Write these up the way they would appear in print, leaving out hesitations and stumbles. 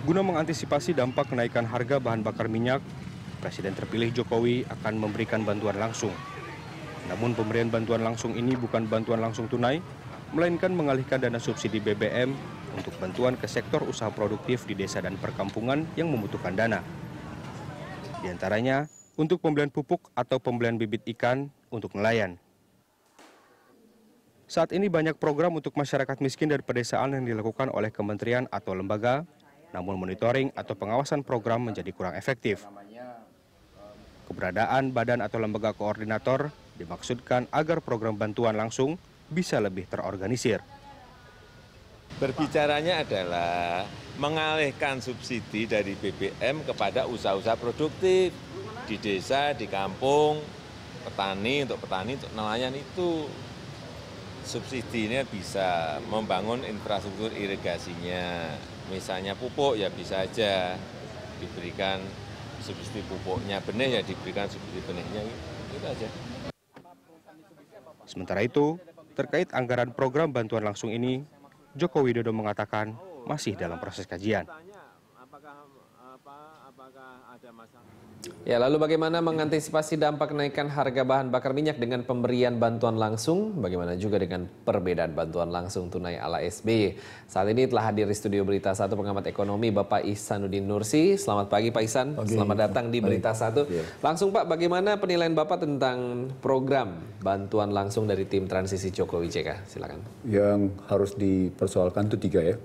Guna mengantisipasi dampak kenaikan harga bahan bakar minyak, Presiden terpilih Jokowi akan memberikan bantuan langsung. Namun pemberian bantuan langsung ini bukan bantuan langsung tunai, melainkan mengalihkan dana subsidi BBM untuk bantuan ke sektor usaha produktif di desa dan perkampungan yang membutuhkan dana. Di antaranya untuk pembelian pupuk atau pembelian bibit ikan untuk nelayan. Saat ini banyak program untuk masyarakat miskin dan pedesaan yang dilakukan oleh kementerian atau lembaga, namun monitoring atau pengawasan program menjadi kurang efektif. Keberadaan badan atau lembaga koordinator dimaksudkan agar program bantuan langsung bisa lebih terorganisir. Berbicaranya adalah mengalihkan subsidi dari BBM kepada usaha-usaha produktif di desa, di kampung, petani, untuk nelayan itu. Subsidinya bisa membangun infrastruktur irigasinya. Misalnya pupuk ya bisa aja diberikan subsidi pupuknya, benih ya diberikan subsidi benihnya, gitu aja. Sementara itu, terkait anggaran program bantuan langsung ini, Joko Widodo mengatakan masih dalam proses kajian. Ya, lalu bagaimana mengantisipasi dampak kenaikan harga bahan bakar minyak dengan pemberian bantuan langsung? Bagaimana juga dengan perbedaan bantuan langsung tunai ala SBY? Saat ini telah hadir di studio Berita 1 pengamat ekonomi Bapak Ihsanuddin Nursi. Selamat pagi Pak Ihsan, selamat datang di Berita 1. Langsung Pak, bagaimana penilaian Bapak tentang program bantuan langsung dari tim transisi Jokowi JK? Silakan. Yang harus dipersoalkan itu 3 ya.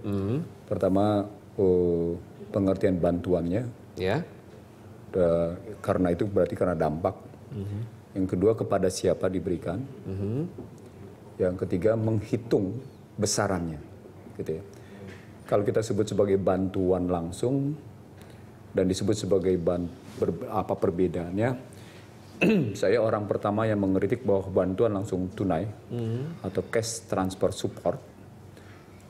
Pertama, pengertian bantuannya. Ya. Karena itu berarti karena dampak. Yang kedua, kepada siapa diberikan. Yang ketiga, menghitung besarannya, gitu ya. Kalau kita sebut sebagai bantuan langsung dan disebut sebagai apa perbedaannya, saya orang pertama yang mengkritik bahwa bantuan langsung tunai atau cash transfer support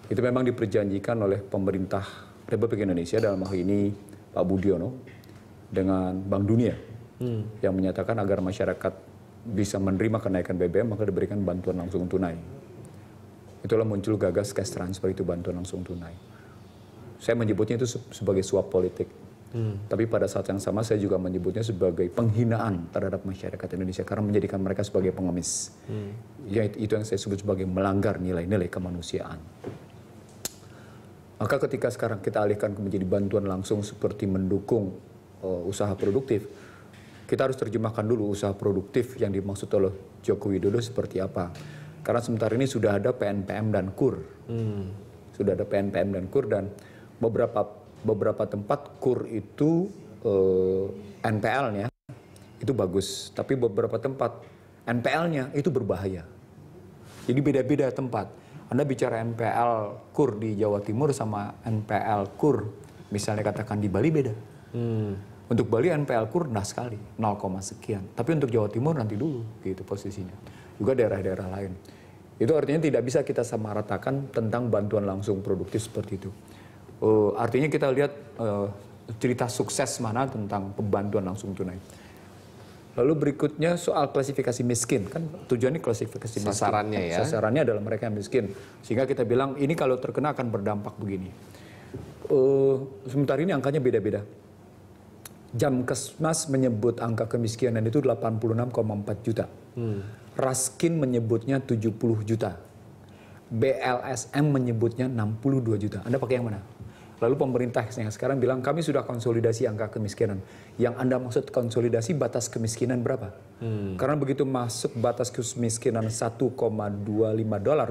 itu memang diperjanjikan oleh pemerintah Republik Indonesia, dalam hal ini Pak Budiono, dengan Bank Dunia yang menyatakan agar masyarakat bisa menerima kenaikan BBM maka diberikan bantuan langsung tunai. Itulah muncul gagas cash transfer, itu bantuan langsung tunai. Saya menyebutnya itu sebagai suap politik. Tapi pada saat yang sama saya juga menyebutnya sebagai penghinaan terhadap masyarakat Indonesia karena menjadikan mereka sebagai pengemis. Ya, itu yang saya sebut sebagai melanggar nilai-nilai kemanusiaan. Maka ketika sekarang kita alihkan menjadi bantuan langsung seperti mendukung usaha produktif, kita harus terjemahkan dulu usaha produktif yang dimaksud oleh Joko Widodo seperti apa. Karena sementara ini sudah ada PNPM dan KUR. Sudah ada PNPM dan KUR, dan beberapa tempat KUR itu NPL-nya itu bagus, tapi beberapa tempat NPL-nya itu berbahaya. Jadi beda-beda tempat. Anda bicara NPL KUR di Jawa Timur sama NPL KUR misalnya katakan di Bali beda. Untuk Bali NPL KUR rendah sekali, 0, sekian. Tapi untuk Jawa Timur nanti dulu, gitu posisinya. Juga daerah-daerah lain. Itu artinya tidak bisa kita samaratakan tentang bantuan langsung produktif seperti itu. Artinya kita lihat cerita sukses mana tentang pembantuan langsung tunai. Lalu berikutnya soal klasifikasi miskin, kan tujuannya klasifikasi miskin. Sasarannya ya. Sasarannya adalah mereka yang miskin. Sehingga kita bilang ini kalau terkena akan berdampak begini. Sementara ini angkanya beda-beda. Jamkesmas menyebut angka kemiskinan itu 86,4 juta. Raskin menyebutnya 70 juta. BLSM menyebutnya 62 juta. Anda pakai yang mana? Lalu pemerintah yang sekarang bilang kami sudah konsolidasi angka kemiskinan. Yang Anda maksud konsolidasi batas kemiskinan berapa? Karena begitu masuk batas kemiskinan $1,25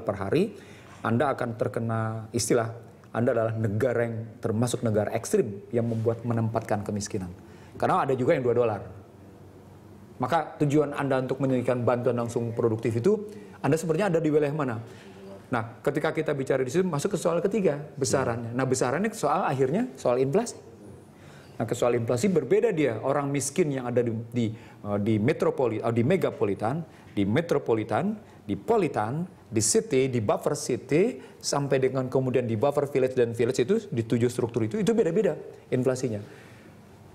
per hari, Anda akan terkena istilah Anda adalah negara yang termasuk negara ekstrim yang menempatkan kemiskinan. Karena ada juga yang $2. Maka tujuan Anda untuk menyediakan bantuan langsung produktif itu, Anda sebenarnya ada di wilayah mana? Nah, ketika kita bicara di situ masuk ke soal ketiga, besarannya. Nah, besarannya soal akhirnya soal inflasi. Nah, ke soal inflasi berbeda dia. Orang miskin yang ada di megapolitan, di metropolitan, di politan, di city, di buffer city, sampai dengan kemudian di buffer village dan village itu, di 7 struktur itu beda-beda inflasinya.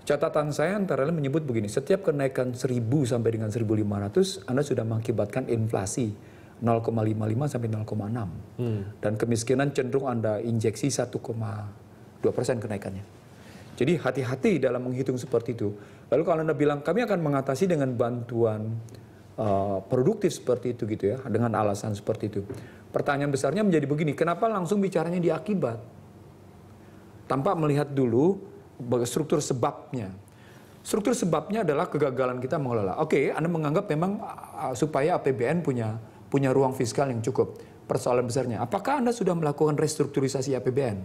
Catatan saya antara lain menyebut begini, setiap kenaikan 1.000 sampai dengan 1.500, Anda sudah mengakibatkan inflasi 0,55 sampai 0,6. Dan kemiskinan cenderung Anda injeksi 1,5 2% kenaikannya. Jadi hati-hati dalam menghitung seperti itu. Lalu kalau Anda bilang kami akan mengatasi dengan bantuan produktif seperti itu gitu ya, dengan alasan seperti itu. Pertanyaan besarnya menjadi begini, kenapa langsung bicaranya di akibat? Tanpa melihat dulu struktur sebabnya. Struktur sebabnya adalah kegagalan kita mengelola. Oke, Anda menganggap memang supaya APBN punya ruang fiskal yang cukup. Persoalan besarnya, apakah Anda sudah melakukan restrukturisasi APBN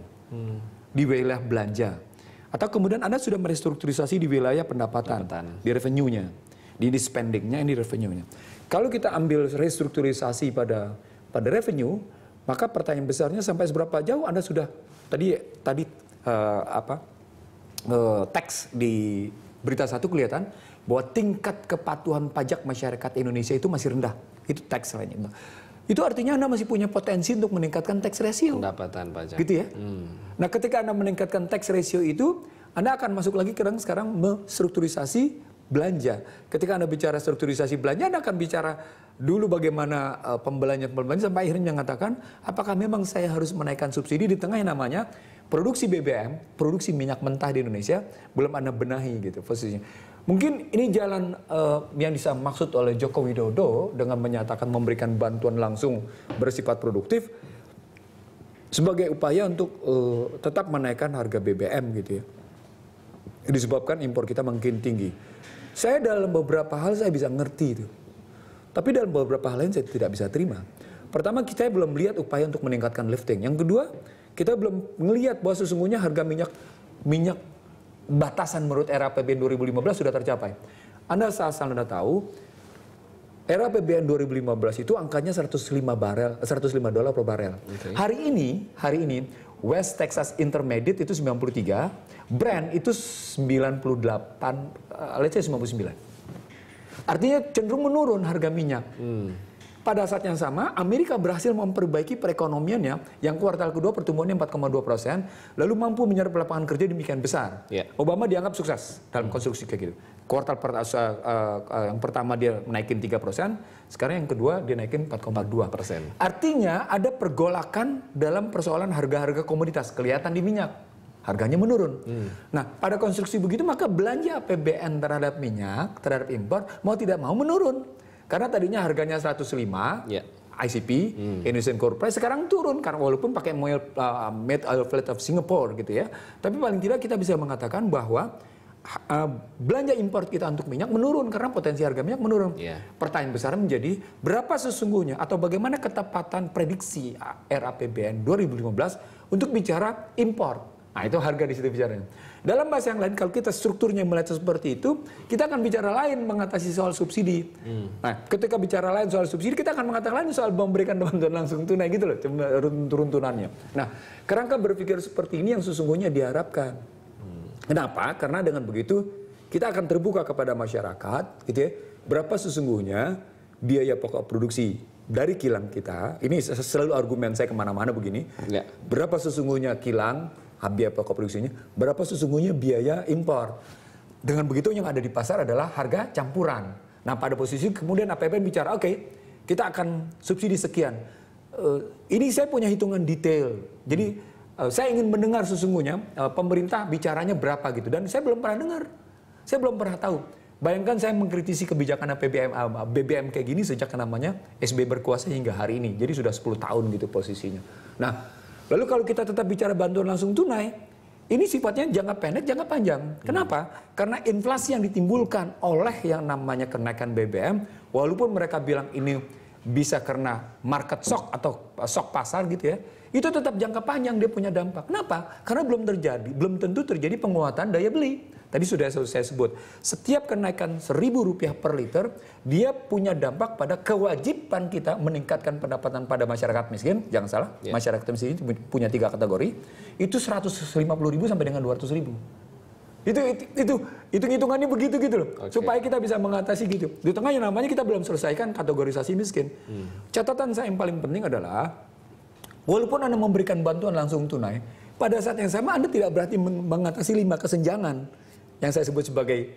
di wilayah belanja? Atau kemudian Anda sudah merestrukturisasi di wilayah pendapatan, di revenue-nya, di spending-nya, di revenue-nya. Kalau kita ambil restrukturisasi pada revenue, maka pertanyaan besarnya sampai seberapa jauh Anda sudah tadi teks di berita satu kelihatan bahwa tingkat kepatuhan pajak masyarakat Indonesia itu masih rendah. Itu teks lainnya. Itu artinya Anda masih punya potensi untuk meningkatkan tax ratio. Pendapatan pajak. Gitu ya. Nah, ketika Anda meningkatkan tax ratio itu, Anda akan masuk lagi sekarang mestrukturisasi belanja. Ketika Anda bicara strukturisasi belanja, Anda akan bicara dulu bagaimana pembelanja sampai akhirnya mengatakan apakah memang saya harus menaikkan subsidi di tengah yang namanya produksi BBM, produksi minyak mentah di Indonesia belum Anda benahi gitu posisinya. Mungkin ini jalan yang dimaksud oleh Joko Widodo dengan menyatakan memberikan bantuan langsung bersifat produktif sebagai upaya untuk tetap menaikkan harga BBM gitu ya. Disebabkan impor kita makin tinggi. Saya dalam beberapa hal saya bisa ngerti itu. Tapi dalam beberapa hal lain saya tidak bisa terima. Pertama, kita belum melihat upaya untuk meningkatkan lifting. Yang kedua, kita belum melihat bahwa sesungguhnya harga minyak batasan menurut era APBN 2015 sudah tercapai. Anda Anda tahu, era APBN 2015 itu angkanya $105 per barel. Okay. Hari ini West Texas Intermediate itu 93, Brent itu 98, let's say 99. Artinya cenderung menurun harga minyak. Pada saat yang sama, Amerika berhasil memperbaiki perekonomiannya yang kuartal kedua pertumbuhannya 4,2%, lalu mampu menyerap lapangan kerja demikian besar. Yeah. Obama dianggap sukses dalam konstruksi kayak gitu. Kuartal yang pertama dia naikin 3%, sekarang yang kedua dia naikin 4,2%. Artinya ada pergolakan dalam persoalan harga-harga komoditas, kelihatan di minyak. Harganya menurun. Nah, pada konstruksi begitu maka belanja APBN terhadap minyak, terhadap impor mau tidak mau menurun. Karena tadinya harganya 105, ICP, Indonesian Core Price, sekarang turun. Karena walaupun pakai Made Oil Fleet of Singapore gitu ya. Tapi paling tidak kita bisa mengatakan bahwa belanja impor kita untuk minyak menurun karena potensi harga minyak menurun. Pertanyaan besar menjadi berapa sesungguhnya atau bagaimana ketepatan prediksi RAPBN 2015 untuk bicara impor. Nah, itu harga di situ bicaranya. Dalam bahasa yang lain, kalau kita strukturnya melihat seperti itu, kita akan bicara lain mengatasi soal subsidi. Nah, ketika bicara lain soal subsidi, kita akan mengatakan lain soal memberikan bantuan langsung tunai gitu loh, turun-turunannya. Nah, kerangka berpikir seperti ini yang sesungguhnya diharapkan. Kenapa? Karena dengan begitu kita akan terbuka kepada masyarakat, gitu ya. Berapa sesungguhnya biaya pokok produksi dari kilang kita? Ini selalu argumen saya kemana-mana begini. Berapa sesungguhnya kilang? Biaya pokok produksinya, berapa sesungguhnya biaya impor. Dengan begitu yang ada di pasar adalah harga campuran. Nah, pada posisi kemudian APBN bicara, oke, kita akan subsidi sekian. Ini saya punya hitungan detail. Jadi saya ingin mendengar sesungguhnya pemerintah bicaranya berapa gitu. Dan saya belum pernah dengar. Saya belum pernah tahu. Bayangkan saya mengkritisi kebijakan BBM kayak gini sejak namanya SBY berkuasa hingga hari ini. Jadi sudah 10 tahun gitu posisinya. Nah, lalu kalau kita tetap bicara bantuan langsung tunai, ini sifatnya jangka pendek, jangka panjang. Kenapa? Karena inflasi yang ditimbulkan oleh yang namanya kenaikan BBM, walaupun mereka bilang ini bisa karena market shock atau shock pasar gitu ya, itu tetap jangka panjang dia punya dampak. Kenapa? Karena belum tentu terjadi penguatan daya beli. Tadi sudah saya sebut, setiap kenaikan Rp1.000 per liter, dia punya dampak pada kewajiban kita meningkatkan pendapatan pada masyarakat miskin. Jangan salah, masyarakat miskin itu punya 3 kategori. Itu Rp150.000 sampai dengan Rp200.000. Itu hitungannya begitu gitu loh. Supaya kita bisa mengatasi gitu. Di tengah yang namanya kita belum selesaikan kategorisasi miskin. Catatan saya yang paling penting adalah, walaupun Anda memberikan bantuan langsung tunai, pada saat yang sama Anda tidak berarti mengatasi 5 kesenjangan yang saya sebut sebagai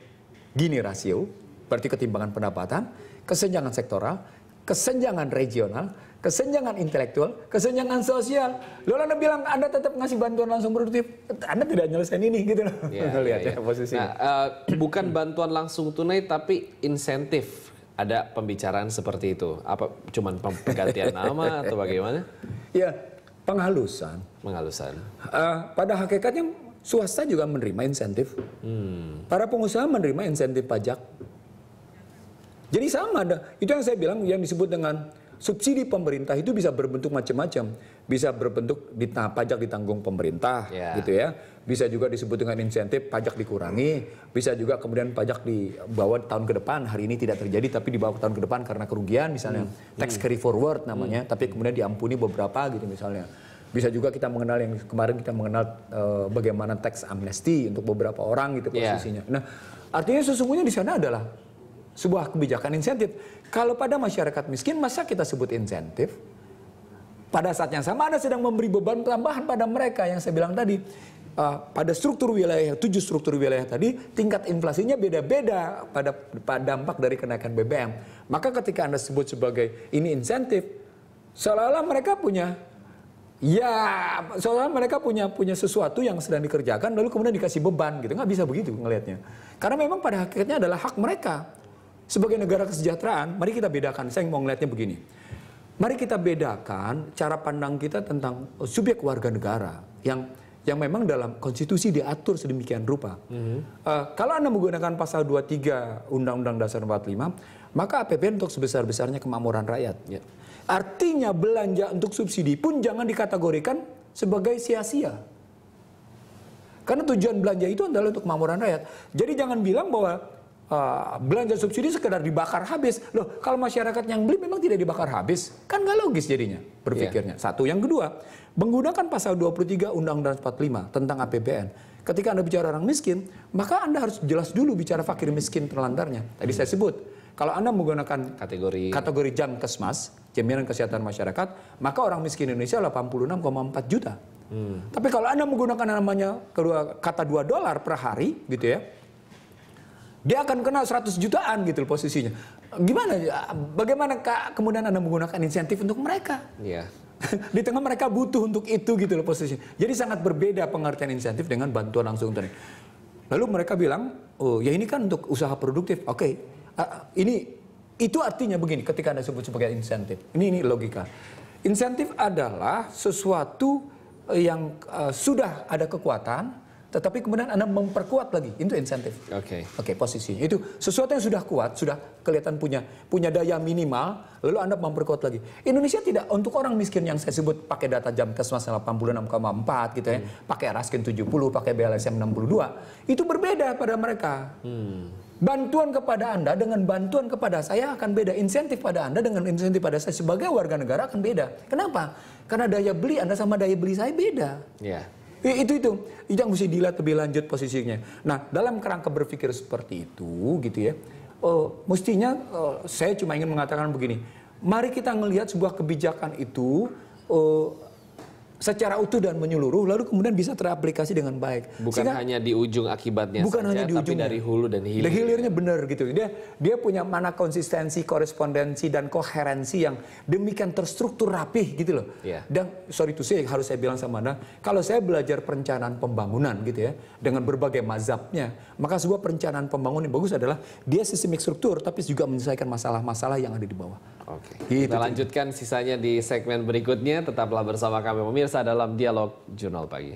Gini rasio, berarti ketimbangan pendapatan, kesenjangan sektoral, kesenjangan regional, kesenjangan intelektual, kesenjangan sosial. Lalu Anda bilang Anda tetap ngasih bantuan langsung produktif, Anda tidak nyelesain ini gitu loh. Lihat posisinya. Nah, bukan bantuan langsung tunai tapi insentif. Ada pembicaraan seperti itu. Apa cuman penggantian nama atau bagaimana? Ya, penghalusan. Penghalusan. Pada hakikatnya swasta juga menerima insentif. Para pengusaha menerima insentif pajak. Jadi sama ada. Itu yang saya bilang yang disebut dengan subsidi pemerintah itu bisa berbentuk macam-macam. Bisa berbentuk pajak ditanggung pemerintah gitu ya. Bisa juga disebut dengan insentif pajak dikurangi. Bisa juga kemudian pajak dibawa tahun ke depan. Hari ini tidak terjadi tapi dibawa ke tahun ke depan karena kerugian misalnya. Tax carry forward namanya. Tapi kemudian diampuni beberapa gitu misalnya. Bisa juga kita mengenal yang kemarin kita mengenal bagaimana tax amnesty untuk beberapa orang gitu posisinya. Nah, artinya sesungguhnya di sana adalah sebuah kebijakan insentif. Kalau pada masyarakat miskin, masa kita sebut insentif? Pada saat yang sama Anda sedang memberi beban tambahan pada mereka yang saya bilang tadi. Pada struktur wilayah, 7 struktur wilayah tadi, tingkat inflasinya beda-beda pada dampak dari kenaikan BBM. Maka ketika Anda sebut sebagai ini insentif, seolah-olah mereka punya punya sesuatu yang sedang dikerjakan lalu kemudian dikasih beban gitu. Nggak bisa begitu ngelihatnya. Karena memang pada hakikatnya adalah hak mereka. Sebagai negara kesejahteraan, mari kita bedakan. Saya mau ngelihatnya begini. Mari kita bedakan cara pandang kita tentang subjek warga negara yang memang dalam konstitusi diatur sedemikian rupa. Kalau Anda menggunakan pasal 23 Undang-Undang Dasar 45, maka APBN untuk sebesar-besarnya kemakmuran rakyat. Artinya belanja untuk subsidi pun jangan dikategorikan sebagai sia-sia. Karena tujuan belanja itu adalah untuk kemakmuran rakyat. Jadi jangan bilang bahwa belanja subsidi sekedar dibakar habis. Loh, kalau masyarakat yang beli memang tidak dibakar habis. Kan nggak logis jadinya berpikirnya. Satu. Yang kedua, menggunakan pasal 23 Undang-Undang 45 tentang APBN. Ketika Anda bicara orang miskin, maka Anda harus jelas dulu bicara fakir miskin terlantarnya. Tadi saya sebut, kalau Anda menggunakan kategori Jamkesmas, Jaminan Kesehatan Masyarakat, maka orang miskin Indonesia 86,4 juta. Tapi kalau Anda menggunakan namanya kata $2 per hari gitu ya, dia akan kena 100 jutaan gitu posisinya. Bagaimana kemudian Anda menggunakan insentif untuk mereka? Di tengah mereka butuh untuk itu gitu loh posisinya. Jadi sangat berbeda pengertian insentif dengan bantuan langsung tunai. Lalu mereka bilang, oh ya ini kan untuk usaha produktif. Oke, itu artinya begini ketika Anda sebut sebagai insentif. Ini logika. Insentif adalah sesuatu yang sudah ada kekuatan, tetapi kemudian Anda memperkuat lagi, itu insentif. Oke, posisinya. Itu sesuatu yang sudah kuat, sudah kelihatan punya daya minimal, lalu Anda memperkuat lagi. Indonesia tidak, untuk orang miskin yang saya sebut pakai data Jamkesmas 86,4 gitu ya, pakai Raskin 70, pakai BLSM 62, itu berbeda pada mereka. Bantuan kepada Anda dengan bantuan kepada saya akan beda. Insentif pada Anda dengan insentif pada saya sebagai warga negara akan beda. Kenapa? Karena daya beli Anda sama daya beli saya beda. Itu yang mesti dilihat lebih lanjut posisinya. Nah, dalam kerangka berpikir seperti itu gitu ya, mestinya saya cuma ingin mengatakan begini, mari kita melihat sebuah kebijakan itu secara utuh dan menyeluruh, lalu kemudian bisa teraplikasi dengan baik. Bukan hanya di ujung akibatnya saja, tapi dari hulu dan hilir. Hilirnya benar gitu. Dia punya mana konsistensi, korespondensi, dan koherensi yang demikian terstruktur rapih gitu loh. Dan sorry to say, harus saya bilang sama Anda, kalau saya belajar perencanaan pembangunan gitu ya, dengan berbagai mazhabnya, maka sebuah perencanaan pembangunan yang bagus adalah dia sistemik struktur, tapi juga menyelesaikan masalah-masalah yang ada di bawah. Gitu. Kita lanjutkan sisanya di segmen berikutnya. Tetaplah bersama kami pemirsa dalam Dialog Jurnal Pagi.